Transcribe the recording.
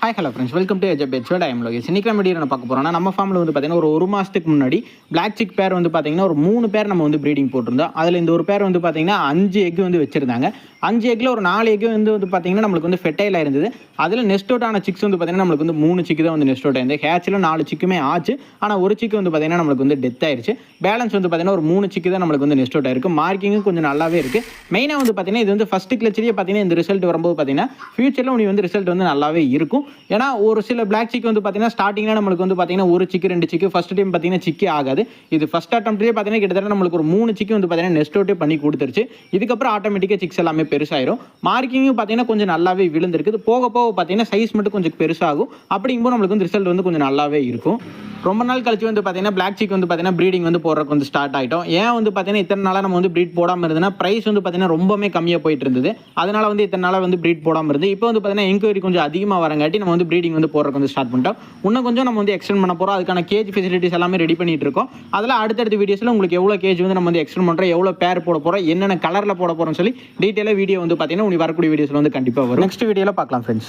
Hi hello friends, welcome to எஜ் பெட்ஸ்வர்ட். I am Lokesh. இன்னைக்கு நம்ம வீடியோ பார்க்க போகிறோம்னா, நம்ம ஃபார்மில் வந்து பார்த்தீங்கன்னா ஒரு மாதத்துக்கு முன்னாடி பிளாக் சிக் பேர் வந்து பார்த்தீங்கன்னா ஒரு 3 பேர் நம்ம வந்து ப்ரீடிங் போட்டிருந்தோம். அதில் இந்த ஒரு பேர் வந்து பார்த்தீங்கன்னா 5 எக் வந்து வச்சிருந்தாங்க. 5 எக்கில் ஒரு 4 எக் வந்து பார்த்தீங்கன்னா நம்மளுக்கு வந்து ஃபெட்டைலாக இருந்தது. அதில் நெஸ்ட் அவுட் ஆன சிக்ஸ் வந்து பார்த்தீங்கன்னா நம்மளுக்கு வந்து 3 சிக்கு தான் வந்து நெஸ்ட் அவுட் ஆயிருந்தது. ஹேச்சில் 4 சிக்குமே ஆச்சு. ஆனால் ஒரு சிக்கு வந்து பார்த்தீங்கன்னா நம்மளுக்கு வந்து டெத் ஆயிருச்சு. பேலன்ஸ் வந்து பார்த்தீங்கன்னா ஒரு 3 சிக்கு தான் நம்மளுக்கு வந்து நெஸ்ட் அவுட் ஆயிருக்கு. மார்க்கிங்கும் கொஞ்சம் நல்லாவே இருக்குது. மெயினாக வந்து பார்த்தீங்கன்னா இது வந்து ஃபஸ்ட்டு கிளச்சிலேயே பார்த்தீங்கன்னா இந்த ரிசல்ட் வரும்போது பார்த்தீங்கன்னா ஃபியூச்சரில் உனக்கு வந்து ரிசல்ட் வந்து நல்லாவே இருக்கும். ஏன்னா ஒரு சில பிளாக் சிக் வந்து பார்த்தீங்கன்னா ஸ்டார்டிங்கில் நம்மளுக்கு வந்து பார்த்தீங்கன்னா ஒரு சிக்கு 2 சிக்கு ஃபஸ்ட் டைம் பார்த்தீங்கன்னா சிக்கே ஆகாது. இது ஃபஸ்ட் அட்டம்ப்ட்லேயே பார்த்தீங்கன்னா கிட்டத்தட்ட நம்மளுக்கு ஒரு 3 சிக்கு வந்து பார்த்தீங்கன்னா நெஸ்ட் அவுட்டே பண்ணி கொடுத்துருச்சு. இதுக்கப்புறம் ஆட்டோமேட்டிக்காக சிக்ஸ் எல்லாமே பெருசாயிரும். மார்க்கிங்கும் பார்த்தீங்கன்னா கொஞ்சம் நல்லாவே விழுந்திருக்கு. போக போக பார்த்தீங்கன்னா சைஸ் மட்டும் கொஞ்சம் பெருசாகும். அப்படிங்கும்போது நம்மளுக்கு வந்து ரிசல்ட் வந்து கொஞ்சம் நல்லாவே இருக்கும். ரொம்ப நாள் கழிச்சு வந்து பார்த்தீங்கன்னா பிளாக் சிக் வந்து பார்த்தீங்கன்னா ப்ரீடிங் வந்து போடுறதுக்கு வந்து ஸ்டார்ட் ஆகிட்டோம். ஏன் வந்து பார்த்தீங்கன்னா இத்தனை நாளாக நம்ம வந்து ப்ரீட் போடாமல் இருந்ததுன்னா ப்ரைஸ் வந்து பார்த்தீங்கன்னா ரொம்பவே கம்மியாக போயிட்டு இருந்தது. அதனால வந்து இத்தனை நாளாக வந்து ப்ரீட் போடாமல் இருந்து இப்போ வந்து பார்த்தீங்கன்னா என்கொயரி கொஞ்சம் அதிகமாக வரங்காட்டி நம்ம வந்து ப்ரீடிங் வந்து போடுறதுக்கு வந்து ஸ்டார்ட் பண்ணிட்டோம். இன்னும் கொஞ்சம் நம்ம வந்து எக்ஸ்டெண்ட் பண்ண போகிறோம். அதுக்கான கேஜ் ஃபெசிலிட்டிஸ் எல்லாமே ரெடி பண்ணிட்டு இருக்கோம். அதில் அடுத்தடுத்த வீடியோஸில் உங்களுக்கு எவ்வளோ கேஜ் வந்து நம்ம வந்து எக்ஸ்டெண்ட் பண்ணுறோம், எவ்வளோ பேர் போட போகிறோம், என்னென்ன கலரில் போட போகிறோம்னு சொல்லி டீட்டெயிலாக வீடியோ வந்து பார்த்தீங்கன்னா உங்களுக்கு வரக்கூடிய வீடியோஸில் வந்து கண்டிப்பாக வரும். நெக்ஸ்ட் வீடியோவில் பார்க்கலாம் ஃப்ரெண்ட்ஸ்.